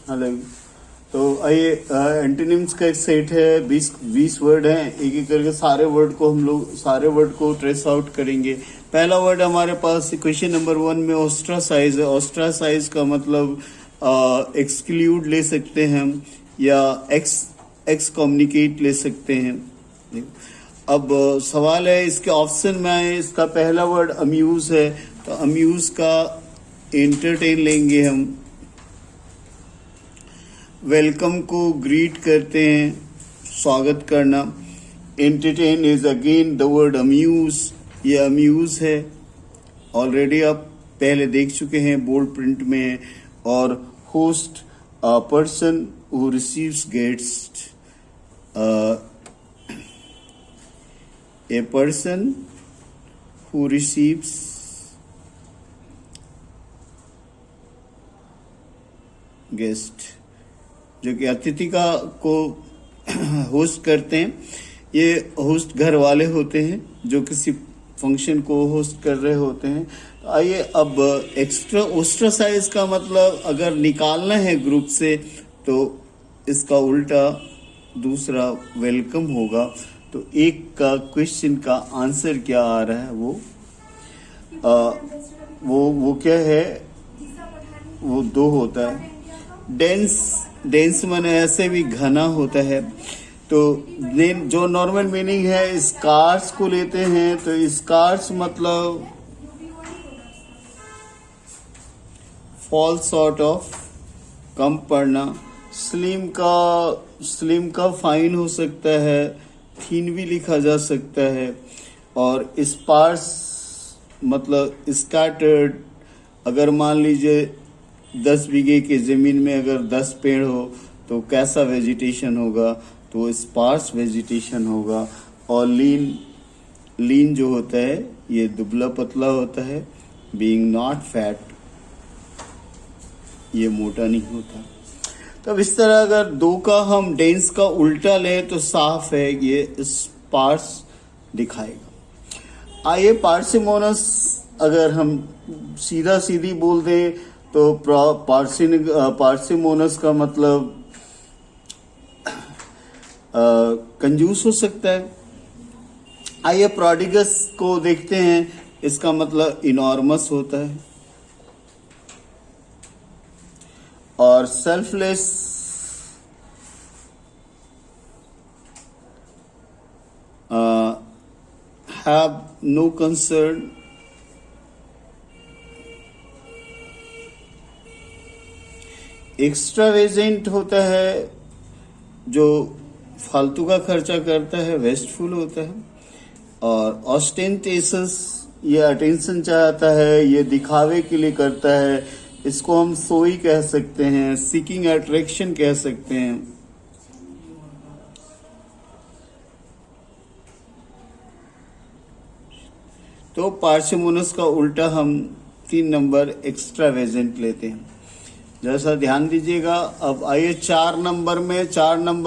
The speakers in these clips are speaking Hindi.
हेलो। तो आइए, एंटोनिम्स का एक सेट है, 20 वर्ड हैं। एक एक करके सारे वर्ड को ट्रेस आउट करेंगे। पहला वर्ड हमारे पास क्वेश्चन नंबर 1 में ऑस्ट्रासाइज है। ऑस्ट्रासाइज का मतलब एक्सक्लूड ले सकते हैं हम, या एक्स कम्युनिकेट ले सकते हैं। अब सवाल है, इसके ऑप्शन में आए, इसका पहला वर्ड अम्यूज है, तो अम्यूज का एंटरटेन लेंगे हम। वेलकम को ग्रीट करते हैं, स्वागत करना। Entertain is again the word amuse, ये अम्यूज है, ऑलरेडी आप पहले देख चुके हैं, बोल्ड प्रिंट में है। और host person who receives guest, a person who receives guest, जो कि अतिथि को होस्ट करते हैं। ये होस्ट घर वाले होते हैं जो किसी फंक्शन को होस्ट कर रहे होते हैं। आइए, अब ओस्ट्रासाइज का मतलब अगर निकालना है ग्रुप से, तो इसका उल्टा दूसरा वेलकम होगा। तो एक का क्वेश्चन का आंसर क्या आ रहा है, वो क्या है, वो 2 होता है। डेंस माने ऐसे भी घना होता है। तो जो नॉर्मल मीनिंग है, स्कार्स को लेते हैं, तो स्कार्स मतलब फॉल शॉर्ट ऑफ, कम पड़ना। स्लिम का फाइन हो सकता है, थीन भी लिखा जा सकता है। और स्पार्स मतलब स्कैटर्ड। अगर मान लीजिए 10 बीघे की जमीन में अगर 10 पेड़ हो तो कैसा वेजिटेशन होगा, तो स्पार्स वेजिटेशन होगा। और लीन जो होता है, ये दुबला पतला होता है। बीइंग नॉट फैट, ये मोटा नहीं होता। तो इस तरह अगर 2 का हम डेंस का उल्टा लें तो साफ है, ये स्पार्स दिखाएगा। आइए, पार्सिमोनस अगर हम सीधी बोल दें तो पार्सिमोनस का मतलब कंजूस हो सकता है। आइए, प्रोडिगस को देखते हैं, इसका मतलब इनॉर्मस होता है। और selfless have no concern. Extravagant होता है, जो फालतू का खर्चा करता है, वेस्टफुल होता है। और ऑस्टेंटेशस, ये अटेंशन चाहता है, ये दिखावे के लिए करता है, इसको हम सोई कह सकते हैं, सीकिंग अट्रैक्शन कह सकते हैं। तो पार्सिमोनस का उल्टा हम 3 नंबर एक्स्ट्रावेजेंट लेते हैं। जैसा ध्यान दीजिएगा। अब आइए 4 नंबर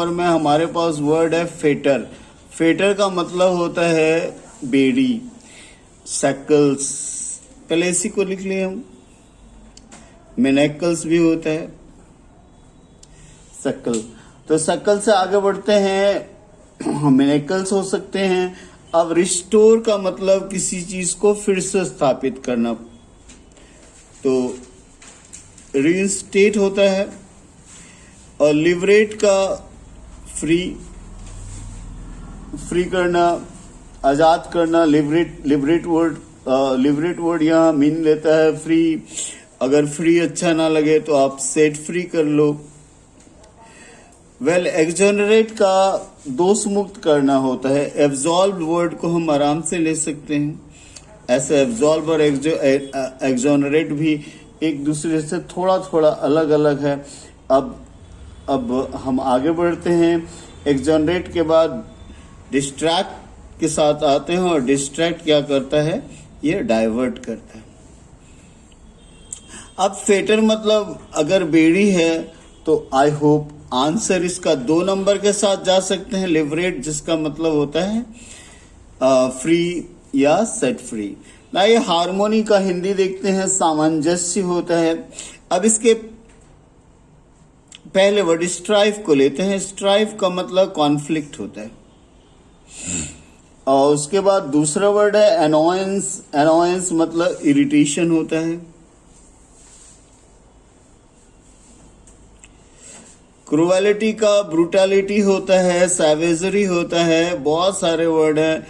में हमारे पास वर्ड है फेटर। फेटर का मतलब होता है बेड़ी, सैकल्स। पहले इसी को लिख लिए हम। मेनेकल्स भी होता है, सक्कल। तो सक्कल से आगे बढ़ते हैं, मेनेकल्स हो सकते हैं। अब रिस्टोर का मतलब किसी चीज को फिर से स्थापित करना, तो रीइंस्टेट होता है। और लिबरेट का फ्री करना, आजाद करना। लिबरेट वर्ड यहाँ मीन लेता है फ्री। अगर फ्री अच्छा ना लगे तो आप सेट फ्री कर लो। वेल, एक्सोनरेट का दोष मुक्त करना होता है। एब्जॉल्व वर्ड को हम आराम से ले सकते हैं। ऐसे एब्जॉल्व और एक्सोनरेट भी एक दूसरे से थोड़ा अलग अलग है। अब हम आगे बढ़ते हैं। एक्सोनरेट के बाद डिस्ट्रैक्ट के साथ आते हैं, और डिस्ट्रैक्ट क्या करता है, ये डाइवर्ट करता है। अब फेटर मतलब अगर बेड़ी है तो आई होप आंसर इसका 2 नंबर के साथ जा सकते हैं। लिबरेट जिसका मतलब होता है फ्री या सेट फ्री। ना ये हार्मोनी का हिंदी देखते हैं, सामंजस्य होता है। अब इसके पहले वर्ड स्ट्राइव को लेते हैं। स्ट्राइव का मतलब कॉन्फ्लिक्ट होता है। और उसके बाद दूसरा वर्ड है अनोयंस। अनोयंस मतलब इरिटेशन होता है। क्रुएलिटी का ब्रूटैलिटी होता है, सैवेजरी होता है। बहुत सारे वर्ड है।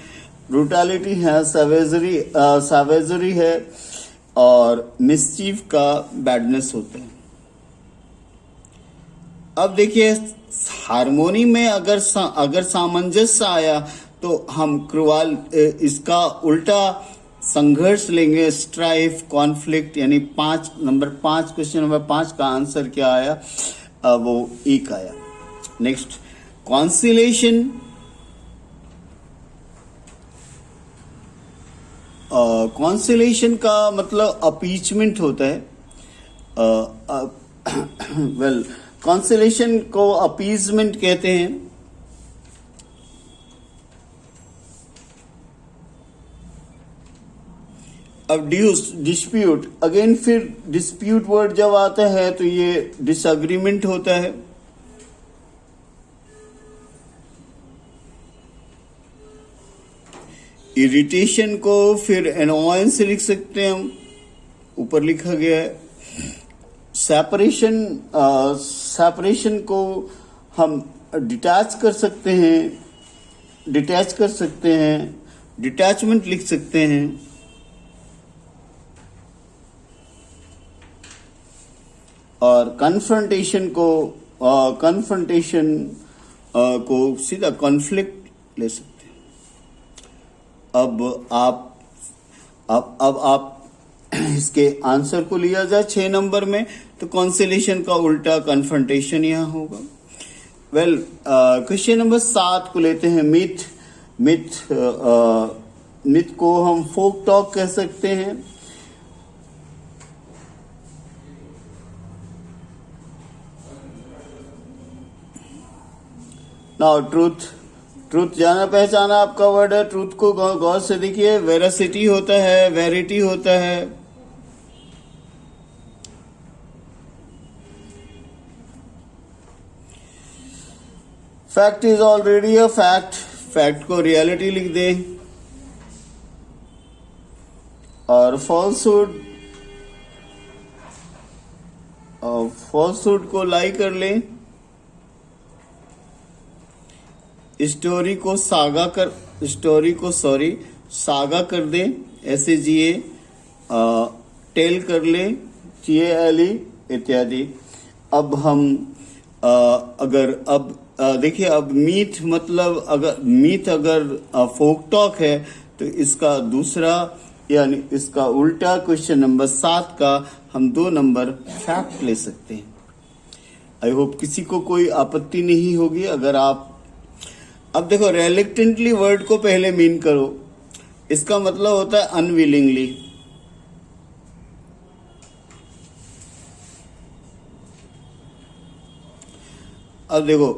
ब्रूटैलिटी है, सैवेजरी है, और मिसचीफ का बैडनेस होता है। अब देखिए, हारमोनी में अगर सामंजस्य आया तो हम क्रुआल इसका उल्टा संघर्ष लेंगे, स्ट्राइफ, कॉन्फ्लिक्ट, यानी क्वेश्चन नंबर 5 का आंसर क्या आया? वो एक आया। Next, conciliation. कॉन्सिलेशन का मतलब अपीचमेंट होता है। वेल, कॉन्सिलेशन को अपीजमेंट कहते हैं। अब डिस्प्यूट, अगेन फिर डिस्प्यूट वर्ड जब आता है तो ये डिसएग्रीमेंट होता है। इरिटेशन को फिर एनोयंस लिख सकते हैं हम, ऊपर लिखा गया है। सेपरेशन को हम डिटैच कर सकते हैं, डिटैचमेंट लिख सकते हैं। और कन्फ्रंटेशन को सीधा कॉन्फ्लिक्ट ले सकते हैं। अब आप इसके आंसर को लिया जाए 6 नंबर में, तो कॉन्सिलेशन का उल्टा कन्फ्रंटेशन यहां होगा। वेल, क्वेश्चन नंबर 7 को लेते हैं। मिथ को हम फोक टॉक कह सकते हैं। नाउ ट्रूथ जाना पहचाना आपका वर्ड है। ट्रूथ को गौर से देखिए, वेरासिटी होता है, वेरिटी होता है। Fact is already a fact, fact को रियलिटी लिख दे। और फॉल्सहुड को लाई कर ले। स्टोरी को सागा कर दे, SAGA। टेल कर ले, TALE इत्यादि। अब हम देखिए, अब मीथ अगर फोक टॉक है तो इसका दूसरा यानी इसका उल्टा क्वेश्चन नंबर 7 का हम 2 नंबर फैक्ट ले सकते हैं। आई होप किसी को कोई आपत्ति नहीं होगी। अगर आप अब देखो, रेलिक्टेंटली वर्ड को पहले मीन करो, इसका मतलब होता है अनविलिंगली। अब देखो,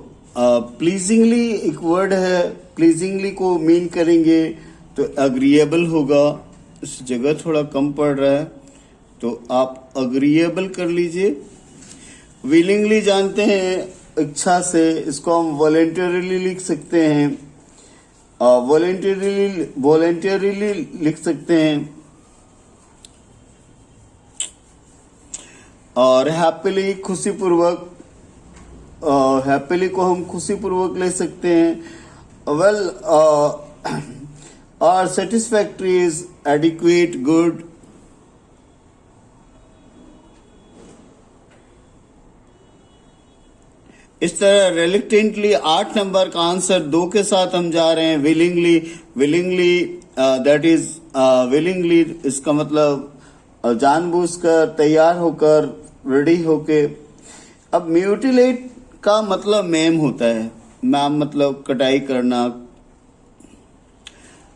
प्लीजिंगली एक वर्ड है, प्लीजिंगली को मीन करेंगे तो अग्रीएबल होगा। इस जगह थोड़ा कम पड़ रहा है तो आप अग्रीएबल कर लीजिए। विलिंगली जानते हैं, इच्छा से, इसको हम वॉलेंटरली लिख सकते हैं। वॉलेंटरली लिख सकते हैं। और हैप्पीली खुशीपूर्वक, हैप्पीली को हम खुशीपूर्वक ले सकते हैं। वेल, और सेटिस्फैक्ट्री इज एडिक्वेट, गुड। इस तरह रेलिक्टेंटली 8 नंबर का आंसर 2 के साथ हम जा रहे हैं। विलिंगली दैट इज विलिंगली, इसका मतलब जानबूझकर, तैयार होकर, रेडी होके। अब म्यूटिलेट का मतलब मैम होता है। मैम मतलब कटाई करना।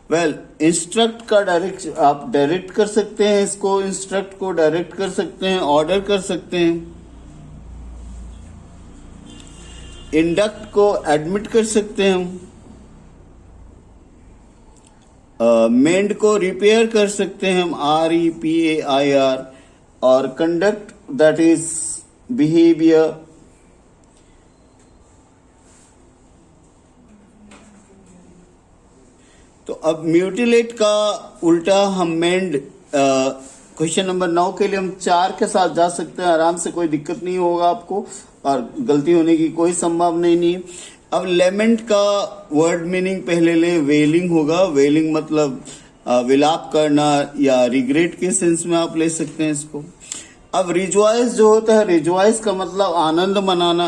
वेल, इंस्ट्रक्ट का आप डायरेक्ट कर सकते हैं, इसको इंस्ट्रक्ट को डायरेक्ट कर सकते हैं, ऑर्डर कर सकते हैं। इंडक्ट को एडमिट कर सकते हैं हम। मेंड को रिपेयर कर सकते हैं हम, REPAIR। और कंडक्ट दैट इज बिहेवियर, तो अब म्यूटिलेट का उल्टा हम मेंड, क्वेश्चन नंबर 9 के लिए हम 4 के साथ जा सकते हैं, आराम से, कोई दिक्कत नहीं होगा आपको और गलती होने की कोई संभावना ही नहीं। अब लेमेंट का वर्ड मीनिंग पहले ले, वेलिंग होगा। वेलिंग मतलब विलाप करना या रिग्रेट के सेंस में आप ले सकते हैं इसको। अब रिजॉइस जो होता है, रिजॉइस का मतलब आनंद मनाना,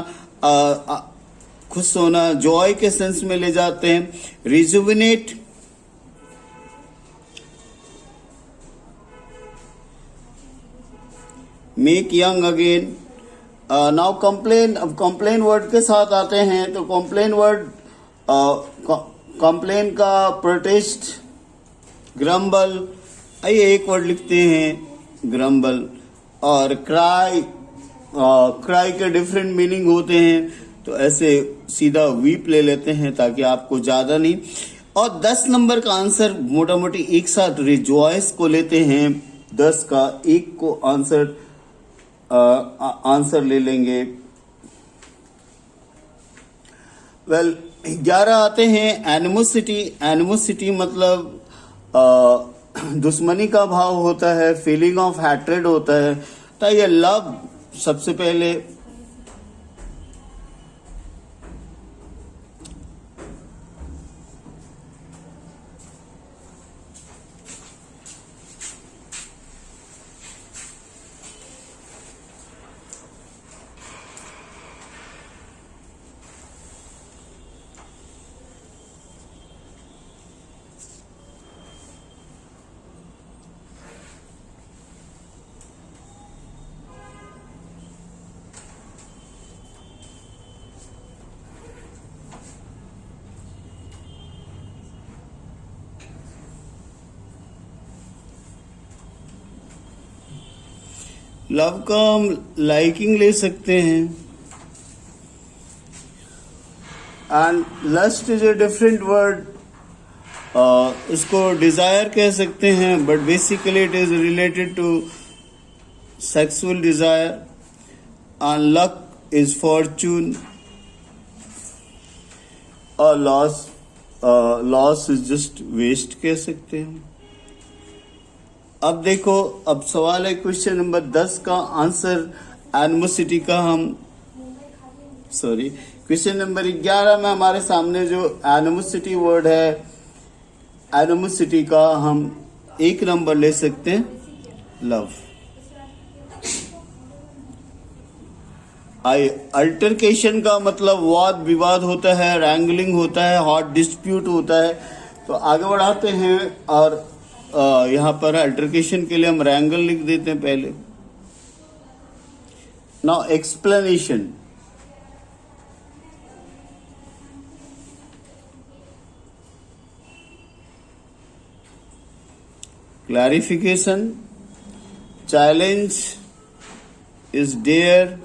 खुश होना, जॉय के सेंस में ले जाते हैं। Rejuvenate, make young again. Now complain, अब कंप्लेन वर्ड के साथ आते हैं तो कंप्लेन वर्ड, कंप्लेन का प्रोटेस्ट, ग्रम्बल, आइए एक वर्ड लिखते हैं ग्रम्बल। और क्राई, क्राई के डिफरेंट मीनिंग होते हैं, तो ऐसे सीधा वीप ले लेते हैं ताकि आपको ज्यादा नहीं। और 10 नंबर का आंसर मोटा मोटी एक साथ रिजॉइस को लेते हैं, 10 का एक को आंसर ले लेंगे। वेल 11 आते हैं एनिमोसिटी। एनिमोसिटी मतलब दुश्मनी का भाव होता है, फीलिंग ऑफ हैट्रेड होता है। तो ये लव सबसे पहले, लव का हम लाइकिंग ले सकते हैं। And lust is a different word, इसको डिजायर कह सकते हैं, but basically it is related to sexual desire. And luck is fortune, और लॉस इज जस्ट वेस्ट कह सकते हैं। अब देखो, अब सवाल है क्वेश्चन नंबर 10 का आंसर एनिमोसिटी का हम, सॉरी, क्वेश्चन नंबर 11 में हमारे सामने जो एनिमोसिटी वर्ड है, एनिमोसिटी का हम एक नंबर ले सकते हैं, लव। अल्टरकेशन का मतलब वाद विवाद होता है, रैंगलिंग होता है, हॉट डिस्प्यूट होता है। तो आगे बढ़ाते हैं और यहाँ पर अल्टरकेशन के लिए हम रैंगल लिख देते हैं पहले। Now explanation, clarification, challenge is dare,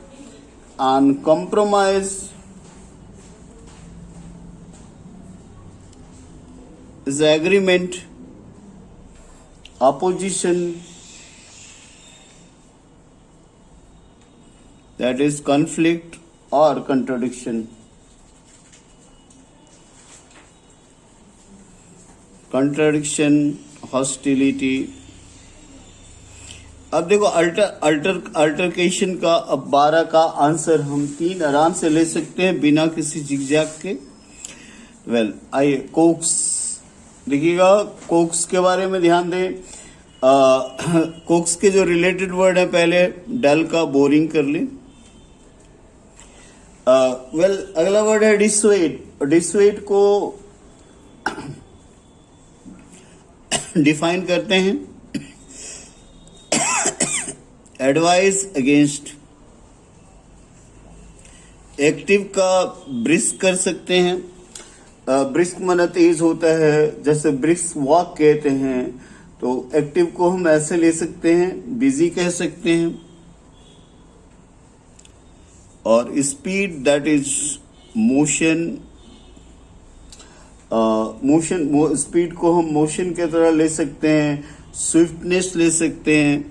and compromise is agreement, opposition that is conflict or contradiction, hostility। अब देखो अल्टरकेशन का, अब 12 का आंसर हम 3 आराम से ले सकते हैं बिना किसी जिगजैग के। वेल आइए, कोक्स देखिएगा, कोक्स के बारे में ध्यान दें। कोक्स के जो रिलेटेड वर्ड है, पहले डल का बोरिंग कर लें। वेल अगला वर्ड है डिसवेड। डिसवेड को डिफाइन करते हैं, एडवाइस अगेंस्ट। एक्टिव का ब्रिस्क कर सकते हैं, ब्रिस्क माना तेज होता है, जैसे ब्रिस्क वॉक कहते हैं। तो एक्टिव को हम ऐसे ले सकते हैं, बिजी कह सकते हैं। और speed that is motion, speed को हम मोशन की तरह ले सकते हैं, स्विफ्टनेस ले सकते हैं।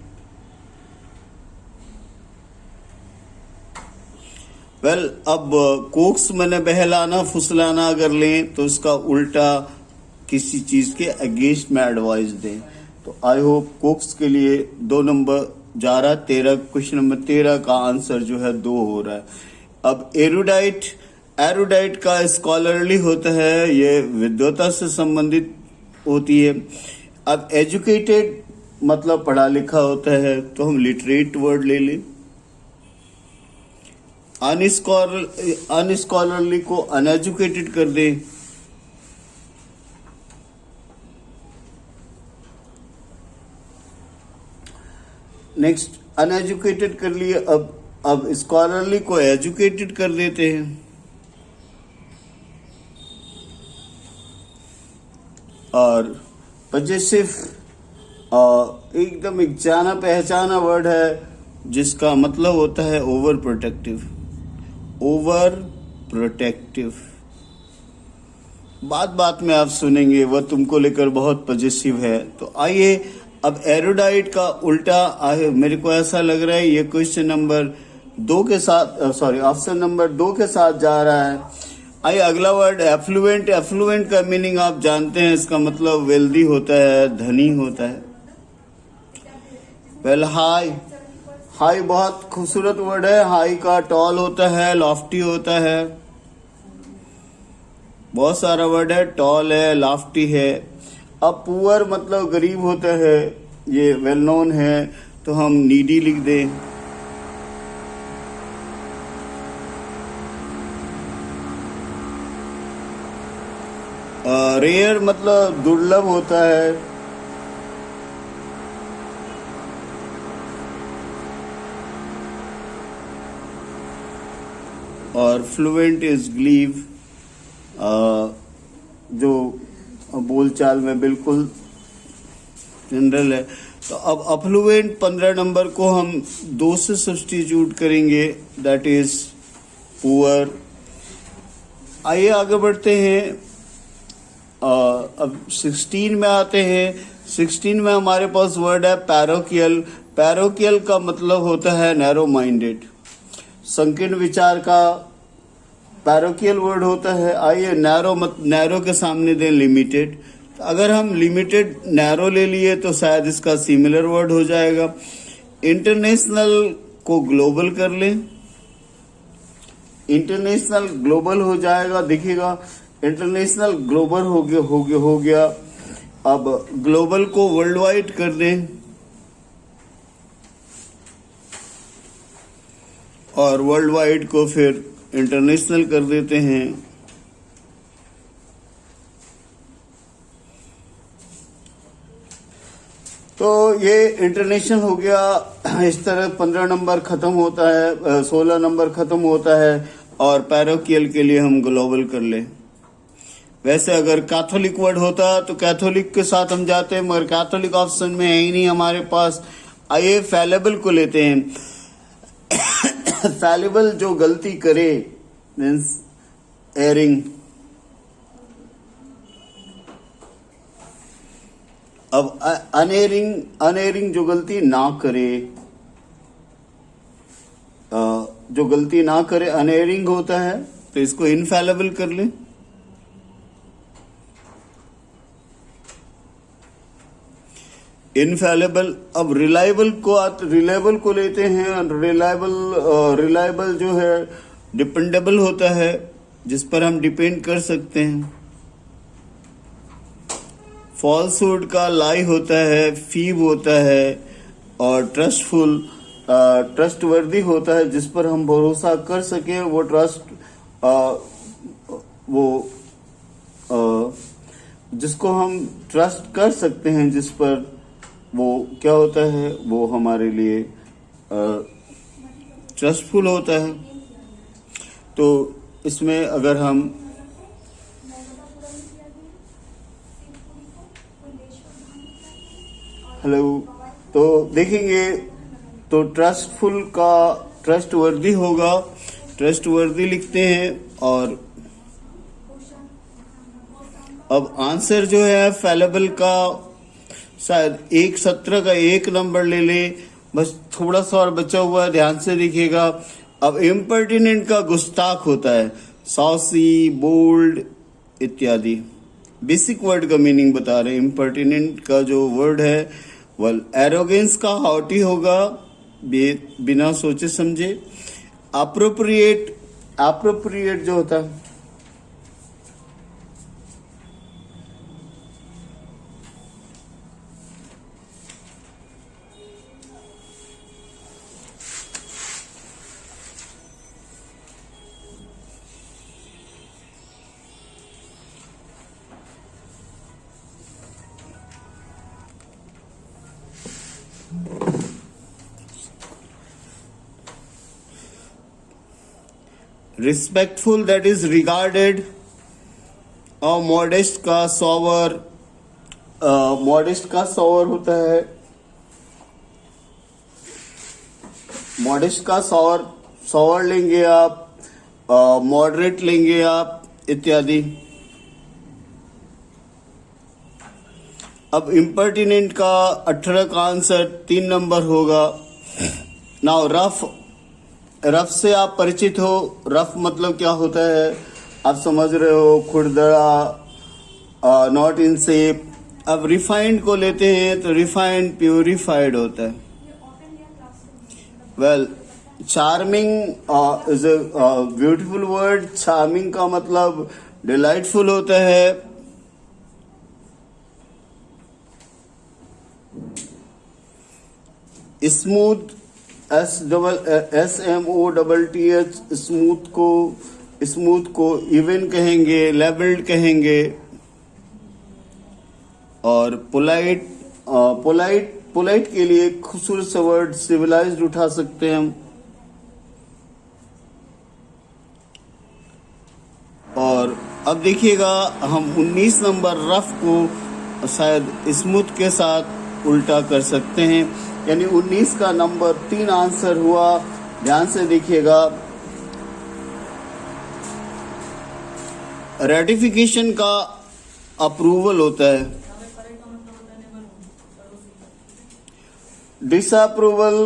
अब कोक्स मैंने बहलाना फुसलाना अगर लें तो इसका उल्टा किसी चीज के अगेंस्ट में एडवाइस दें। तो आई होप कोक्स के लिए 2 नंबर जा रहा है। 13 क्वेश्चन नंबर 13 का आंसर जो है 2 हो रहा है। अब एरुडाइट, एरुडाइट का स्कॉलरली होता है, ये विद्वता से संबंधित होती है। अब एजुकेटेड मतलब पढ़ा लिखा होता है, तो हम लिटरेट वर्ड ले लें। अनस्कॉलरली को अनएजुकेटेड कर दें। नेक्स्ट अनएजुकेटेड कर लिए, अब स्कॉलरली को एजुकेटेड कर देते हैं। और पजेसिव एकदम एक जाना पहचाना वर्ड है, जिसका मतलब होता है ओवर प्रोटेक्टिव। ओवर प्रोटेक्टिव बात बात में आप सुनेंगे वह तुमको लेकर बहुत पजेसिव है। तो आइए अब एरोडाइट का उल्टा मेरे को ऐसा लग रहा है ये क्वेश्चन नंबर 2 के साथ, ऑप्शन नंबर 2 के साथ जा रहा है। आइए अगला वर्ड एफ्लुएंट। एफ्लुएंट का मीनिंग आप जानते हैं, इसका मतलब वेल्दी होता है, धनी होता है। वेल हाई, हाई बहुत खूबसूरत वर्ड है। हाई का टॉल होता है, लॉफ्टी होता है, बहुत सारा वर्ड है। टॉल है, लॉफ्टी है। अब पुअर मतलब गरीब होता है, ये वेल नोन है, तो हम नीडी लिख दें। रेयर मतलब दुर्लभ होता है। और फ्लुएंट इज ग्लीव, जो बोलचाल में बिल्कुल जनरल है। तो अब अफ्लुएंट 15 नंबर को हम 2 से सब्स्टिट्यूट करेंगे, दैट इज पुअर। आइए आगे बढ़ते हैं। अब 16 में आते हैं। 16 में हमारे पास वर्ड है पैरोकियल। पैरोकियल का मतलब होता है नैरो माइंडेड, संकीर्ण विचार का पैरोकियल वर्ड होता है। आइए नैरो के सामने दें लिमिटेड। अगर हम लिमिटेड नैरो ले लिए तो शायद इसका सिमिलर वर्ड हो जाएगा। इंटरनेशनल को ग्लोबल कर लें, इंटरनेशनल ग्लोबल हो जाएगा, दिखेगा इंटरनेशनल ग्लोबल हो गया। अब ग्लोबल को वर्ल्ड वाइड कर दें और वर्ल्ड वाइड को फिर इंटरनेशनल कर देते हैं। तो ये इंटरनेशनल हो गया। इस तरह 15 नंबर खत्म होता है, 16 नंबर खत्म होता है और पैरोकियल के लिए हम ग्लोबल कर ले। वैसे अगर कैथोलिक वर्ड होता तो कैथोलिक के साथ हम जाते हैं, मगर कैथोलिक ऑप्शन में है ही नहीं हमारे पास। आइए फैलेबल को लेते हैं। फैलेबल जो गलती करे, मीन्स एरिंग। अब अनएरिंग जो गलती ना करे, जो गलती ना करे अनएरिंग होता है, तो इसको इनफैलेबल कर ले। इनफैलेबल। अब रिलायबल को लेते हैं। रिलायबल जो है डिपेंडेबल होता है, जिस पर हम डिपेंड कर सकते हैं। फॉल्सहुड का लाई होता है, फीब होता है। और ट्रस्टफुल ट्रस्टवर्दी होता है, जिस पर हम भरोसा कर सके। वो ट्रस्ट जिसको हम ट्रस्ट कर सकते हैं, जिस पर वो क्या होता है, वो हमारे लिए ट्रस्टफुल होता है। तो इसमें अगर हम तो देखेंगे तो ट्रस्टफुल का ट्रस्टवर्दी होगा, ट्रस्टवर्दी लिखते हैं। और अब आंसर जो है फैलेबल का शायद 1:17 का 1 नंबर ले ले, बस थोड़ा सा और बचा हुआ है, ध्यान से देखिएगा। अब इम्पर्टिनेंट का गुस्ताख होता है, सॉसी, बोल्ड इत्यादि। बेसिक वर्ड का मीनिंग बता रहे हैं। इम्पर्टिनेंट का जो वर्ड है वह एरोगेंस का हॉटी होगा, बिना सोचे समझे। अप्रोप्रिएट, अप्रोप्रिएट जो होता है रिस्पेक्टफुल, दैट इज रिगार्डेड। और मॉडेस्ट का सॉवर, मॉडेस्ट का सॉवर होता है, मॉडेस्ट का सॉवर, सॉवर लेंगे आप, मॉडरेट लेंगे आप, इत्यादि। अब इम्पर्टिनेंट का 18 का आंसर 3 नंबर होगा। नाउ रफ, रफ से आप परिचित हो। रफ मतलब क्या होता है आप समझ रहे हो, खुरदरा, नॉट इन शेप। अब रिफाइंड को लेते हैं तो रिफाइंड प्यूरिफाइड होता है। Well, charming is a beautiful word. Charming का मतलब डिलाइटफुल होता है। स्मूथ, SMOTH, स्मूथ को इवन कहेंगे, लेवल्ड कहेंगे। और पोलाइट, पोलाइट के लिए खूबसूरत सा वर्ड सिविलाइज्ड उठा सकते हैं हम। और अब देखिएगा हम 19 नंबर रफ को शायद स्मूथ के साथ उल्टा कर सकते हैं, यानी 19 का नंबर 3 आंसर हुआ। ध्यान से देखिएगा। रेटिफिकेशन का अप्रूवल होता है, disapproval,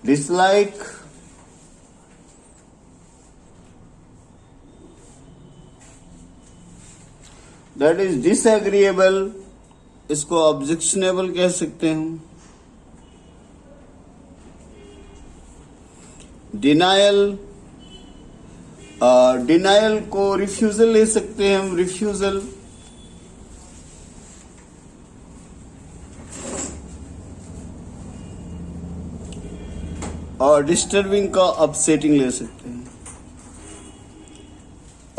dislike, that is disagreeable, इसको ऑब्जेक्शनेबल कह सकते हैं हम। डिनायल, डिनायल को रिफ्यूजल ले सकते हैं हम, रिफ्यूजल। और डिस्टर्बिंग का अपसेटिंग ले सकते हैं।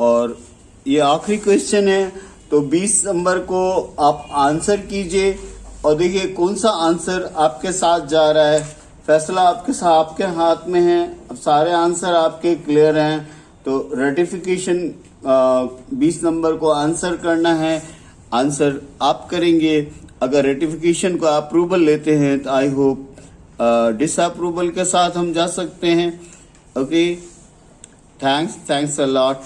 और ये आखिरी क्वेश्चन है, तो 20 नंबर को आप आंसर कीजिए और देखिए कौन सा आंसर आपके साथ जा रहा है। फैसला आपके हाथ में है। अब सारे आंसर आपके क्लियर हैं, तो रेटिफिकेशन 20 नंबर को आंसर करना है। आंसर आप करेंगे। अगर रेटिफिकेशन को अप्रूवल लेते हैं तो आई होप डिसअप्रूवल के साथ हम जा सकते हैं। Okay, thanks a lot.